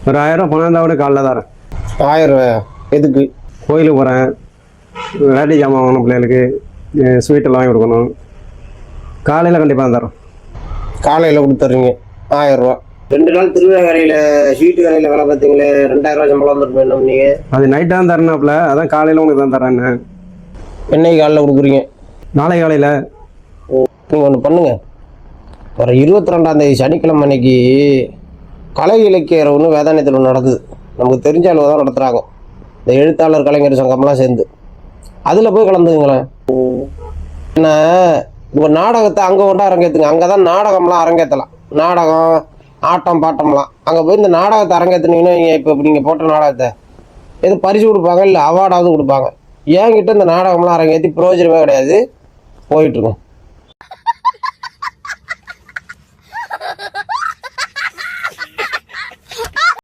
ஒரு 1000 பணம் இருந்தால் கூட காலைல தரேன். 1000 ரூபாயா? எதுக்கு? கோயிலுக்கு போகிறேன், வேட்டி ஜாமான் வாங்கணும், பிள்ளைகளுக்கு ஸ்வீட்டெல்லாம் வாங்கி கொடுக்கணும். காலையில் கண்டிப்பாக தரோம். காலையில் கொடுத்துட்றீங்க 1000 ரூபா. 2 நாள் திருவிழா கடையில் ஸ்வீட்டு கடையில் வேலை பார்த்தீங்களே, 2000 ரூபா சம்பளம் வந்துட்டு வேணும் நீங்கள். அது நைட்டாக தான் தரேனாப்புல, அதான் காலையில் உங்களுக்கு தான் தரேன்னு. என்னைக்கு காலையில் கொடுக்குறீங்க? நாளை காலையில். நீங்கள் ஒன்று பண்ணுங்கள், வர 22ஆம் தேதி சனிக்கிழமை அன்னைக்கு கலை இலக்கிய ஒன்று வேதாயத்தில் ஒன்று நடக்குது. நமக்கு தெரிஞ்ச அளவு தான் நடத்துகிறாங்க, இந்த எழுத்தாளர் கலைஞர் சங்கம்லாம் சேர்ந்து. அதில் போய் கலந்துங்களேன். ஏன்னா உங்கள் நாடகத்தை அங்கே கொண்டு அரங்கேற்றுங்க. அங்கே தான் நாடகம்லாம் அரங்கேற்றலாம், நாடகம் ஆட்டம் பாட்டம்லாம். அங்கே போய் இந்த நாடகத்தை அரங்கேற்றுனீங்கன்னா இப்போ நீங்கள் போட்ட நாடகத்தை எது பரிசு கொடுப்பாங்க, இல்லை அவார்டாவது கொடுப்பாங்க. ஏன்கிட்ட இந்த நாடகம்லாம் அரங்கேற்றி பிரயோஜனமே கிடையாது, போயிட்டுருக்கோம்.